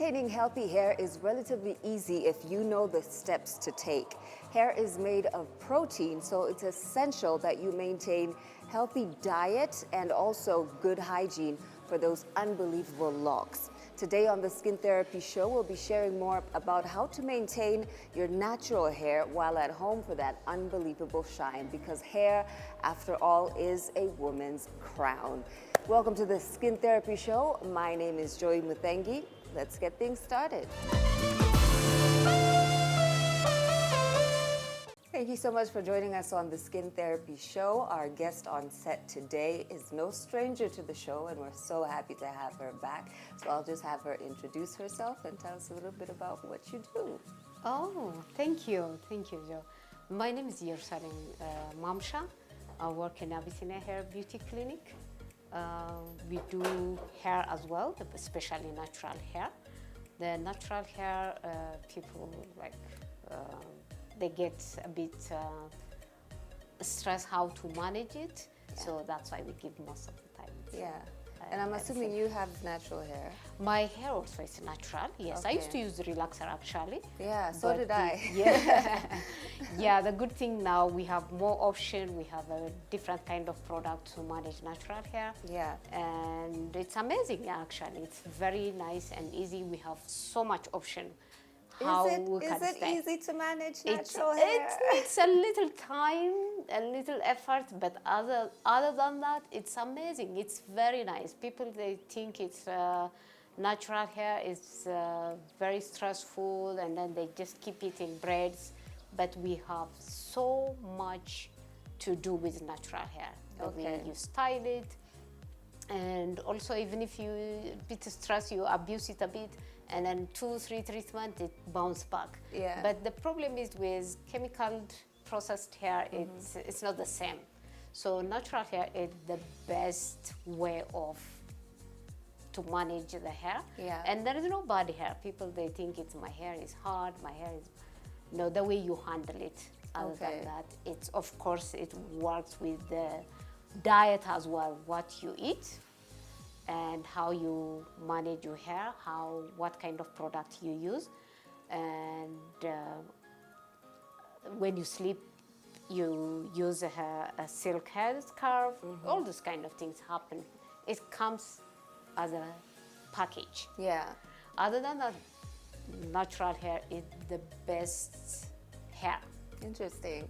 Maintaining healthy hair is relatively easy if you know the steps to take. Hair is made of protein, so it's essential that you maintain healthy diet and also good hygiene for those unbelievable locks. Today on the Skin Therapy Show, we'll be sharing more about how to maintain your natural hair while at home for that unbelievable shine, because hair, after all, is a woman's crown. Welcome to the Skin Therapy Show. My name is Joy Muthengi. Let's get things started. Thank you so much for joining us on the Skin Therapy Show. Our guest on set today is no stranger to the show, and we're so happy to have her back. So I'll just have her introduce herself and tell us a little bit about what you do. Oh, thank you. Thank you, Joe. My name is Yersalim Mamsha. I work in Abyssinia Hair Beauty Clinic. We do hair as well, especially natural hair. The natural hair, people like, they get a bit stressed how to manage it. Yeah. So that's why we give most of the time. Yeah. And I'm assuming you have natural hair. My hair also is natural, yes. Okay. I used to use relaxer actually. Yeah, so did I. Yeah. Yeah, the good thing now we have more option. We have a different kind of product to manage natural hair. Yeah. And it's amazing actually. It's very nice and easy. We have so much option. Is it easy to manage natural hair? It's a little time, a little effort, but other than that, it's amazing. It's very nice. People, they think it's natural hair is very stressful, and then they just keep eating breads. But we have so much to do with natural hair. The way you style it, and also even if you a bit stressed, you abuse it a bit, and then 2-3 treatments, it bounce back. Yeah. But the problem is with chemical processed hair, it's not the same. So natural hair is the best way of to manage the hair. Yeah. And there is no bad hair. People, they think it's my hair is hard, my hair is, no, the way you handle it. Other than that, it's, of course, it works with the diet as well, what you eat and how you manage your hair, what kind of product you use, and when you sleep, you use a silk hair scarf. All those kind of things happen. It comes as a package. Yeah. Other than that, natural hair is the best hair. Interesting.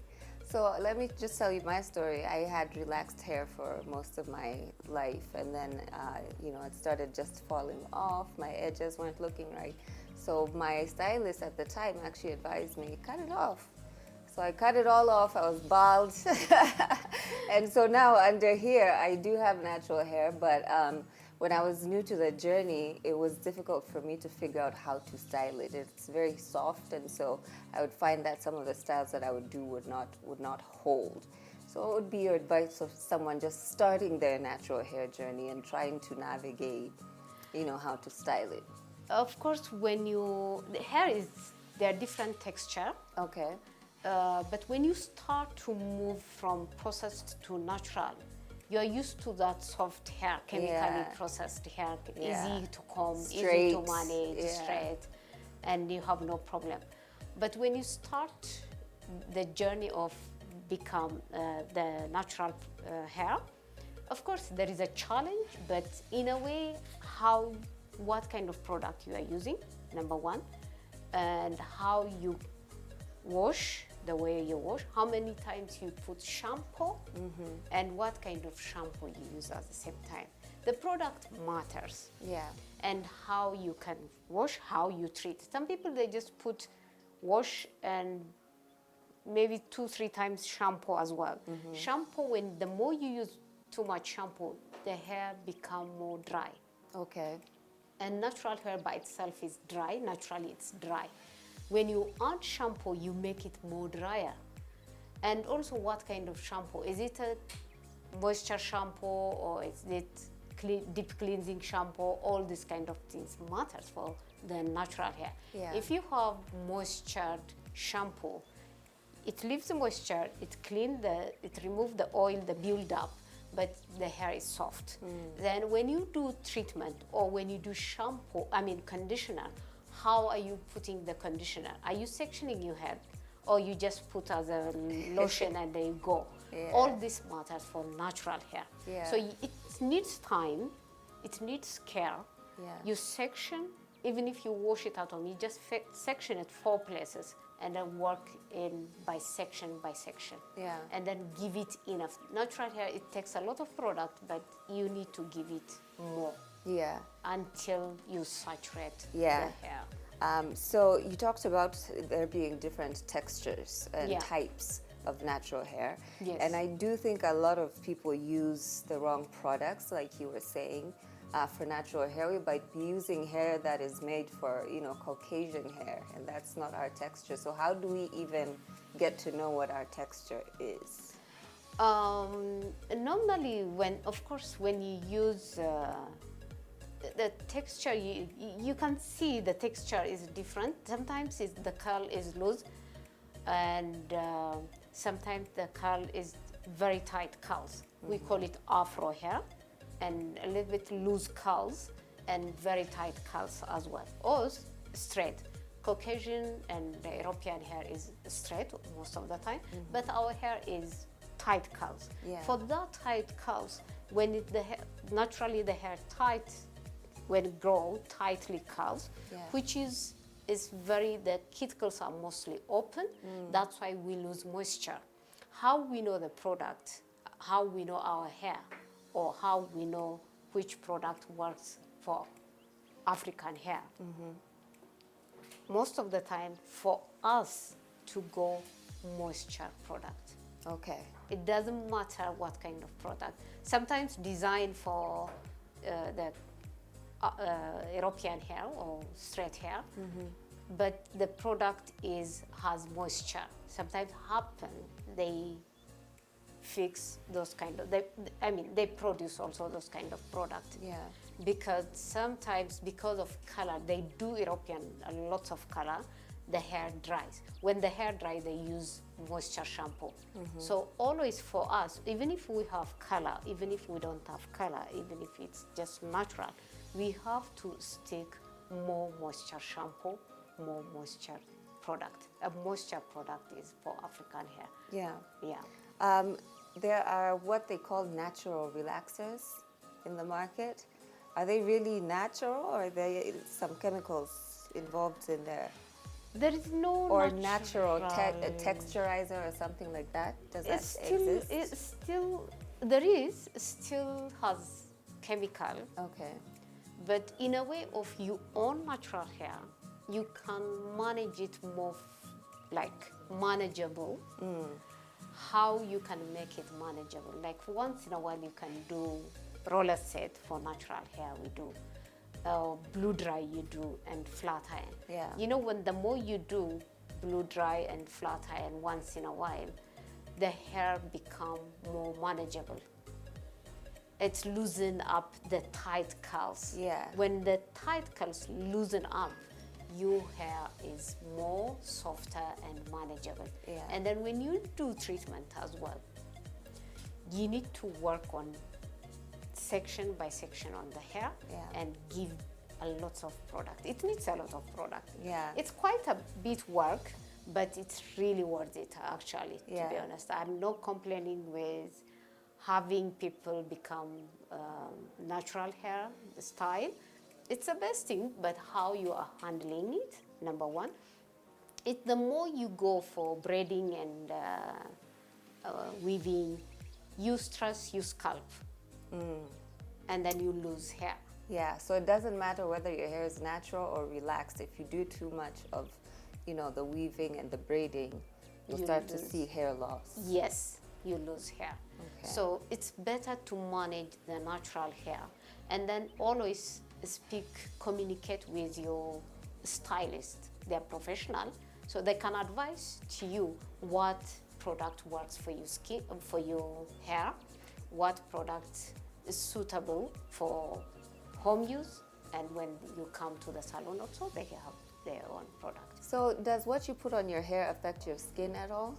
So let me just tell you my story. I had relaxed hair for most of my life, and then, it started just falling off. My edges weren't looking right. So my stylist at the time actually advised me, cut it off. So I cut it all off. I was bald. And so now under here, I do have natural hair, but when I was new to the journey, it was difficult for me to figure out how to style it. It's very soft, and so I would find that some of the styles that I would do would not hold. So what would be your advice of someone just starting their natural hair journey and trying to navigate, how to style it? Of course, the hair is, there are different texture. Okay. But when you start to move from processed to natural, you're used to that soft hair, chemically processed hair, easy to comb, straight, easy to manage, straight, and you have no problem. But when you start the journey of become the natural hair, of course there is a challenge, but in a way, what kind of product you are using, number one, and how you wash, the way you wash, how many times you put shampoo, and what kind of shampoo you use at the same time. The product matters. Yeah. And how you can wash, how you treat. Some people, they just put wash and maybe 2-3 times shampoo as well. Shampoo, the more you use too much shampoo, the hair become more dry. Okay. And natural hair by itself is dry. Naturally, it's dry. When you add shampoo, you make it more drier. And also, what kind of shampoo? Is it a moisture shampoo, or is it deep cleansing shampoo? All these kind of things matters for the natural hair. Yeah. If you have moistured shampoo, it leaves the moisture, it removes the oil, the build up, but the hair is soft. Then when you do treatment or when you do conditioner, how are you putting the conditioner? Are you sectioning your hair or you just put as a lotion and then go? Yeah. All this matters for natural hair. Yeah. So it needs time, it needs care. Yeah. You section, even if you wash it at home, you just section it 4 places and then work in by section by section. Yeah. And then give it enough. Natural hair, it takes a lot of product, but you need to give it more Yeah. until you saturate Yeah. the hair. So you talked about there being different textures and Yeah. types of natural hair. Yes. And I do think a lot of people use the wrong products, like you were saying, for natural hair. We might be using hair that is made for, Caucasian hair, and that's not our texture. So how do we even get to know what our texture is? Normally, when you use the texture, you can see the texture is different. Sometimes the curl is loose, and sometimes the curl is very tight curls. We call it afro hair, and a little bit loose curls and very tight curls as well, or straight. Caucasian and the European hair is straight most of the time, but our hair is tight curls. Yeah. For that tight curls, when naturally the hair tight, when it grow tightly curls, Yeah. which is the cuticles are mostly open. That's why we lose moisture. How we know the product, how we know our hair, or how we know which product works for African hair. Most of the time, for us to go moisture product. Okay. It doesn't matter what kind of product. Sometimes designed for the European hair or straight hair, but the product has moisture. Sometimes happen they fix those kind of they produce also those kind of product. Yeah. Because sometimes because of color, they do European lots of color, the hair dries. When the hair dries, they use moisture shampoo. So always for us, even if we have color, even if we don't have color, even if it's just natural, we have to stick more moisture shampoo, more moisture product. A moisture product is for African hair. Yeah. Yeah. There are what they call natural relaxers in the market. Are they really natural, or are there some chemicals involved in there? There is no Or natural texturizer or something like that? Does that exist? It still has chemical, Okay. but in a way of your own natural hair, you can manage it more like manageable. How you can make it manageable? Like once in a while you can do roller set for natural hair. We do blue dry, you do, and flat iron. Yeah. You know, when the more you do blue dry and flat iron once in a while, the hair become more manageable. It's loosen up the tight curls. Yeah. When the tight curls loosen up, your hair is more softer and manageable. Yeah. And then when you do treatment as well, you need to work on section by section on the hair. Yeah. And give a lot of product. It needs a lot of product. Yeah. It's quite a bit work, but it's really worth it actually, Yeah. to be honest. I'm not complaining with having people become natural hair style. It's the best thing, but how you are handling it, number one. The more you go for braiding and weaving, you stress your scalp, and then you lose hair. Yeah, so it doesn't matter whether your hair is natural or relaxed. If you do too much of, the weaving and the braiding, you'll You start to lose. see hair loss. Yes, you lose hair. Okay. So it's better to manage the natural hair, and then always communicate with your stylist. They're professional, so they can advise to you what product works for your skin, for your hair, what product is suitable for home use, and when you come to the salon also, they have their own product. So does what you put on your hair affect your skin at all?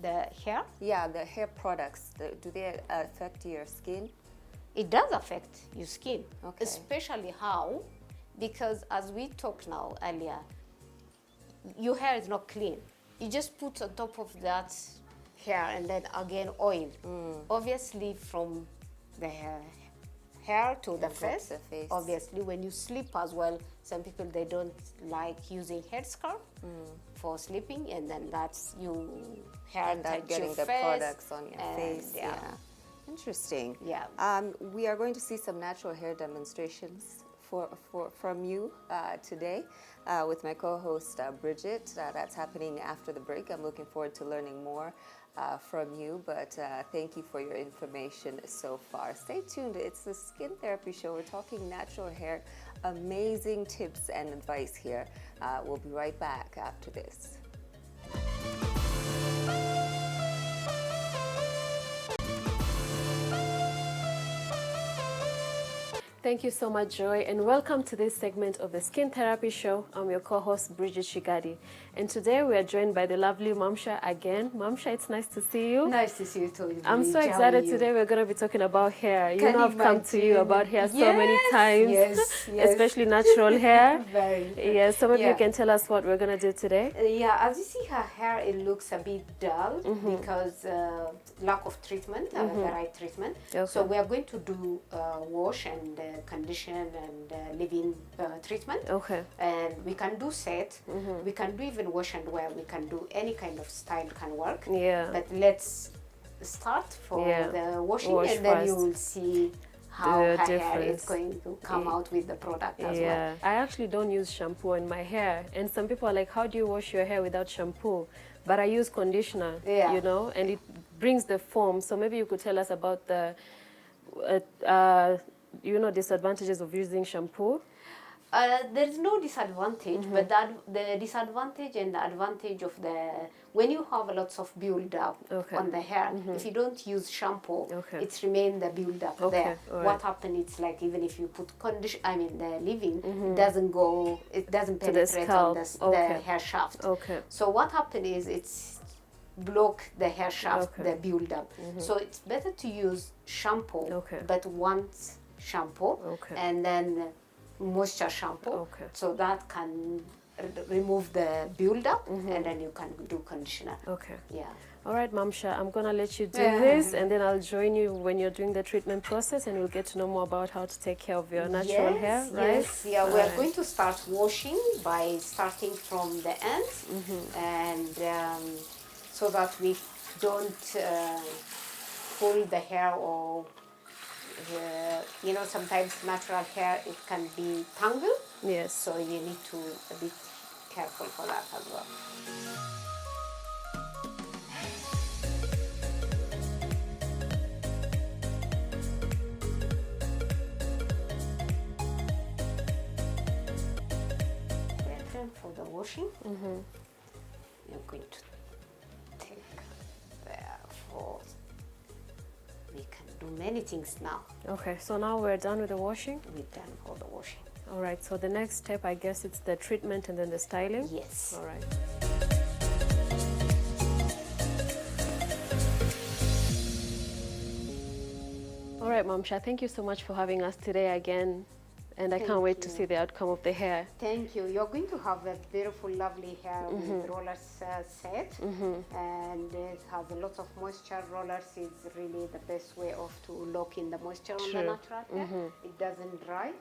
the hair. Yeah, the hair products, do they affect your skin? It does affect your skin, Okay. especially how, because as we talked now earlier, your hair is not clean. You just put on top of that hair and then again oil. Obviously from the hair to the face. the face. Obviously when you sleep as well, some people they don't like using headscarf for sleeping, and then that's you hair And that touch getting your the face, products on your and face. yeah. Interesting. Yeah. We are going to see some natural hair demonstrations from you today with my co-host Bridget. That's happening after the break. I'm looking forward to learning more from you, but thank you for your information so far. Stay tuned. It's the Skin Therapy Show. We're talking natural hair, amazing tips and advice here. We'll be right back after this. Thank you so much, Joy, and welcome to this segment of the Skin Therapy Show. I'm your co-host, Bridget Shigadi, and today we are joined by the lovely Mamsha again. Mamsha, it's nice to see you. Nice to see you too. I'm so excited today. We're going to be talking about hair. Can I've come to you imagine. about hair so many times, Yes. especially natural hair. Very. Yes, some of you Yeah. can tell us what we're going to do today. Yeah, as you see her hair, it looks a bit dull because lack of treatment, the right treatment. Okay. So we are going to do wash and condition and leave-in treatment. Okay. And we can do set, we can do even wash and wear, we can do any kind of style can work. Yeah. But let's start for the washing, Wash and then you first. will see how The her hair difference. is going to come out with the product as Yeah, well. I actually don't use shampoo in my hair, and some people are like, how do you wash your hair without shampoo? But I use conditioner, Yeah. you know, and it brings the foam. So maybe you could tell us about the disadvantages of using shampoo. There is no disadvantage, but the disadvantage and the advantage of when you have lots of build up Okay. on the hair, if you don't use shampoo, Okay. it's remain the build up Okay, there. alright. What happens? It's like even if you put the leave-in, it doesn't go, it doesn't To the penetrate on the, scalp. Okay. the hair shaft. Okay. So what happens is it's block the hair shaft, Okay. the build up. So it's better to use shampoo, Okay. but once shampoo, Okay. and then moisture shampoo, Okay. so that can remove the build up, and then you can do conditioner. Okay. Yeah. All right, Mamsha, I'm going to let you do Yeah. this, and then I'll join you when you're doing the treatment process, and we'll get to know more about how to take care of your natural hair, right? Yes, yeah, we are Alright. going to start washing by starting from the ends, and so that we don't pull the hair, or sometimes natural hair, it can be tangled, Yes. so you need to be careful for that as well. Then for the washing, you're going to take we can do many things now. Okay, so now we're done with the washing. We're done for the washing. All right, so the next step, I guess it's the treatment and then the styling. Yes. All right. All right, Mamsha, thank you so much for having us today again. And I can't Thank wait to you. see the outcome of the hair. Thank you. You're going to have a beautiful, lovely hair with rollers set, and it has a lot of moisture. Rollers is really the best way of to lock in the moisture on the True. natural hair. It doesn't dry.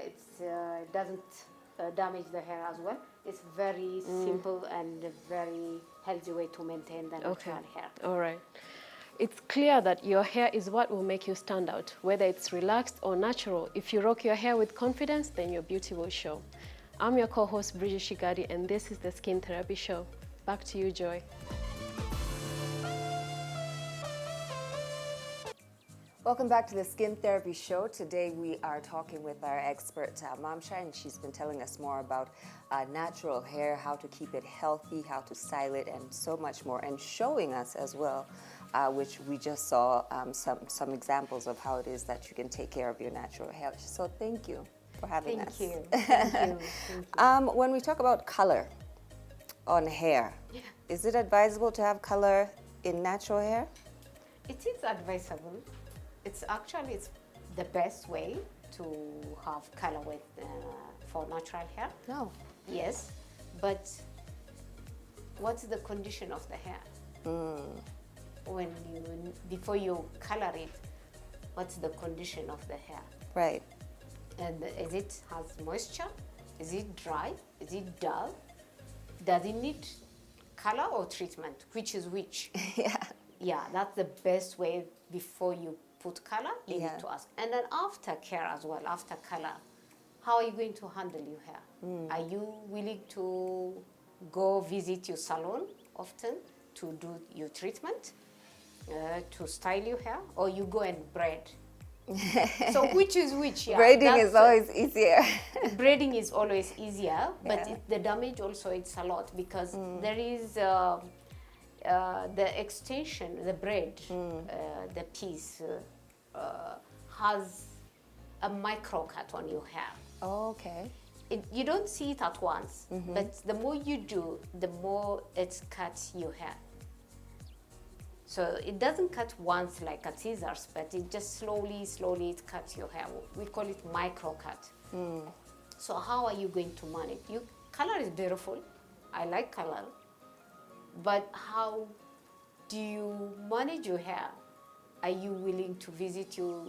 It doesn't damage the hair as well. It's very simple and a very healthy way to maintain the natural hair. All right. It's clear that your hair is what will make you stand out, whether it's relaxed or natural. If you rock your hair with confidence, then your beauty will show. I'm your co-host, Bridget Shigadi, and this is the Skin Therapy Show. Back to you, Joy. Welcome back to the Skin Therapy Show. Today we are talking with our expert, Mamsha, and she's been telling us more about natural hair, how to keep it healthy, how to style it, and so much more, and showing us as well, which we just saw some examples of how it is that you can take care of your natural hair. So thank you for having us. Thank you. Thank you. When we talk about color on hair, is it advisable to have color in natural hair? It is advisable. It's actually it's the best way to have color with for natural hair. No. Yes, but what's the condition of the hair? When you before you color it, what's the condition of the hair? Right. And is it has moisture? Is it dry? Is it dull? Does it need color or treatment? Which is which? Yeah. Yeah, that's the best way before you put color, leave Yeah. it to us. And then after care as well, after color, how are you going to handle your hair? Are you willing to go visit your salon often to do your treatment, to style your hair, or you go and braid? So which is which? Yeah, Braiding is always easier. braiding is always easier, but Yeah. the damage also it's a lot because there is the extension, the braid, the piece has a micro cut on your hair. Oh, okay. You don't see it at once, but the more you do, the more it cuts your hair. So it doesn't cut once like a scissors, but it just slowly it cuts your hair. We call it micro cut. So how are you going to manage? Color is beautiful. I like color. But how do you manage your hair? Are you willing to visit your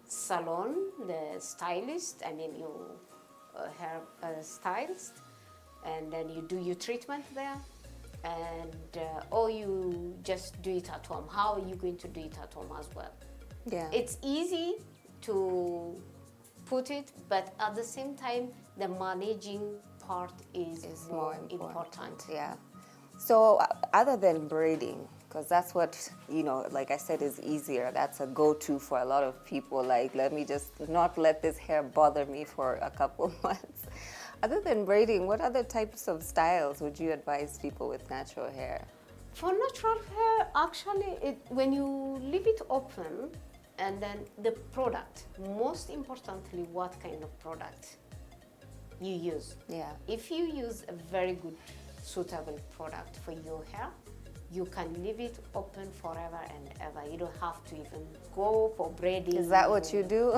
salon, the stylist, your hair stylist, and then you do your treatment there? And or you just do it at home? How are you going to do it at home as well? Yeah. It's easy to put it, but at the same time, the managing part is more important. Yeah. So other than braiding, because that's what, like I said, is easier. That's a go-to for a lot of people. Like, let me just not let this hair bother me for a couple months. Other than braiding, what other types of styles would you advise people with natural hair? For natural hair, actually, when you leave it open, and then the product, most importantly, what kind of product you use. Yeah. If you use a very good, suitable product for your hair, you can leave it open forever and ever. You don't have to even go for braiding. Is that what you do?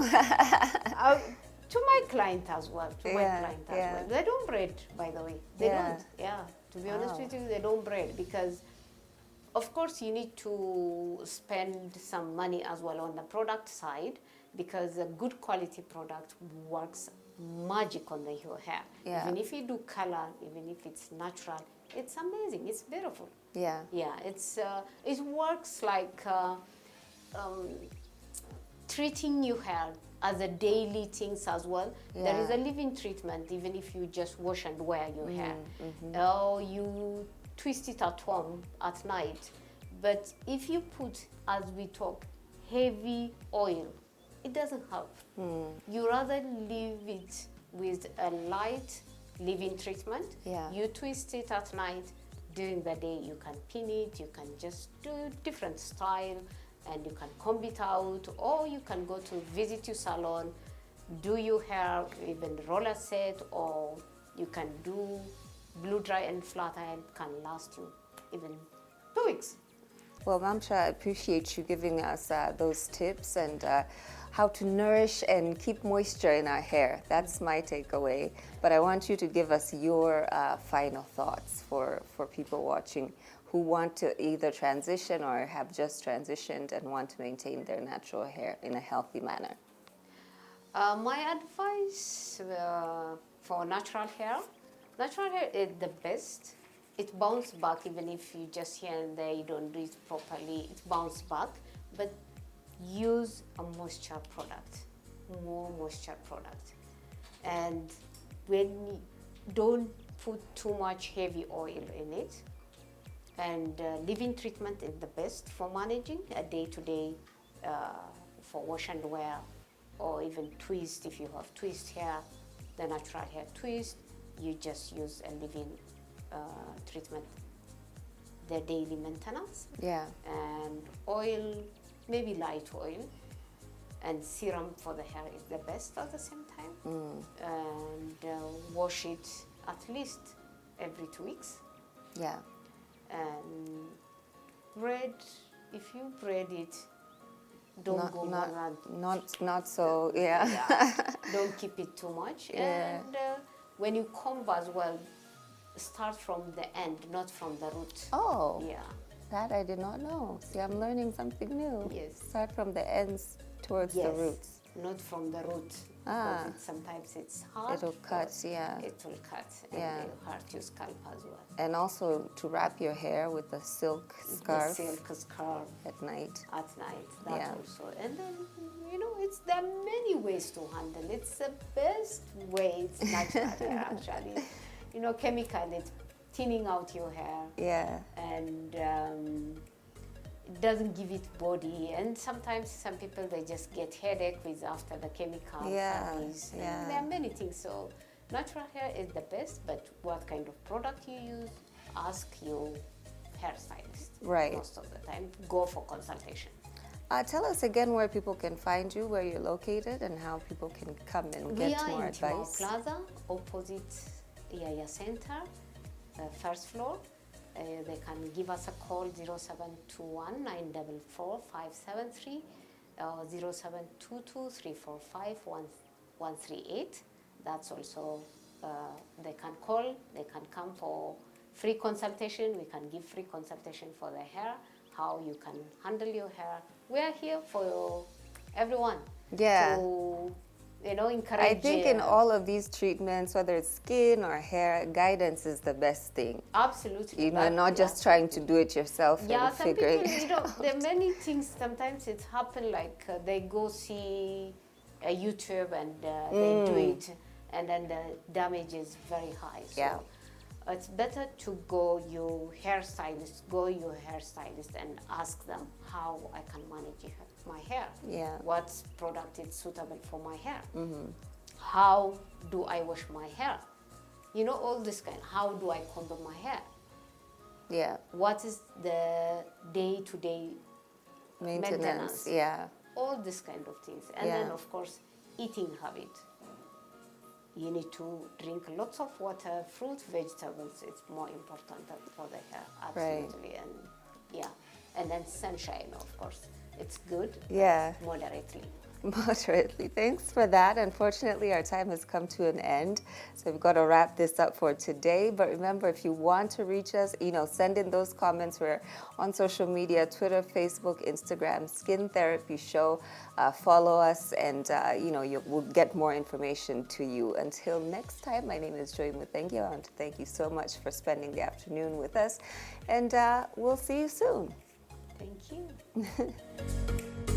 To my client as well. Yeah. They don't braid, by the way. They Yeah. don't. Yeah. To be honest Wow. with you, they don't braid because, of course, you need to spend some money as well on the product side because a good quality product works magic on your hair. Yeah. Even if you do color, even if it's natural, it's amazing. It's beautiful. Yeah. Yeah, it works like treating your hair as a daily things as well. Yeah. There is a leave-in treatment even if you just wash and wear your hair. Or you twist it at home at night. But if you put, as we talk, heavy oil, it doesn't help. You rather leave it with a light leave-in treatment. Yeah. You twist it at night. During the day, you can pin it. You can just do different style, and you can comb it out, or you can go to visit your salon, do your hair, even roller set, or you can do blow dry and flat iron. Can last you even 2 weeks. Well, Mamsha, I appreciate you giving us those tips and how to nourish and keep moisture in our hair. That's my takeaway. But I want you to give us your final thoughts for people watching who want to either transition or have just transitioned and want to maintain their natural hair in a healthy manner. My advice for natural hair is the best. It bounces back even if you just here and there you don't do it properly. It bounces back, but use a moisture product, more moisture product, and don't put too much heavy oil in it. And leave-in treatment is the best for managing a day-to-day for wash and wear, or even twist. If you have twist hair, the natural hair twist, you just use a leave-in treatment, the daily maintenance. Yeah. And oil, maybe light oil, and serum for the hair is the best at the same time. And wash it at least every 2 weeks. Yeah. And bread, if you bread it, don't go more than not so, yeah. Don't keep it too much. Yeah. And when you comb as well, start from the end, not from the root. Oh, Yeah. that I did not know. See, I'm learning something new. Yes. Start from the ends towards the Yes, roots. not from the root. Ah. Because sometimes it's hard. It'll cut, yeah. It will cut and Yeah. it will hurt your scalp as well. And also to wrap your hair with a silk scarf The silk scarf at night. at night, that Yeah. also. And then, there are many ways to handle. It's the best way. It's natural hair, actually. Chemical, it's thinning out your hair. Yeah. And it doesn't give it body, and sometimes some people, they just get headache with after the chemical Yeah, families. yeah. There are many things. So natural hair is the best, but what kind of product you use, ask your hairstylist. Right. Most of the time, go for consultation. Tell us again where people can find you, where you're located, and how people can come and get We are more in Timor advice. Plaza, opposite Yaya Center, first floor. They can give us a call 0721 944 573 or 0722 345 138. That's also, they can call, they can come for free consultation. We can give free consultation for the hair, how you can handle your hair. We are here for everyone. Yeah. To, encourage. I think in all of these treatments, whether it's skin or hair, guidance is the best thing. Absolutely. Not just trying to do it yourself Yeah, and some figure people, it there are many things. Sometimes it happen like they go see a YouTube and they do it, and then the damage is very high. So Yeah. it's better to go your hairstylist and ask them how I can manage my hair. Yeah. What product is suitable for my hair? How do I wash my hair? All this kind. How do I comb my hair? Yeah. What is the day-to-day Maintenance. Yeah. all this kind of things. And Yeah. then, of course, eating habit. You need to drink lots of water, fruit, vegetables. It's more important for the hair, absolutely. And and then sunshine, of course. It's good, Yeah. moderately. Moderately. Thanks for that. Unfortunately, our time has come to an end, so we've got to wrap this up for today. But remember, if you want to reach us, send in those comments. We're on social media, Twitter, Facebook, Instagram, Skin Therapy Show. Follow us, and we'll get more information to you. Until next time, my name is Joy Muthengi. I want to thank you so much for spending the afternoon with us, and we'll see you soon. Thank you.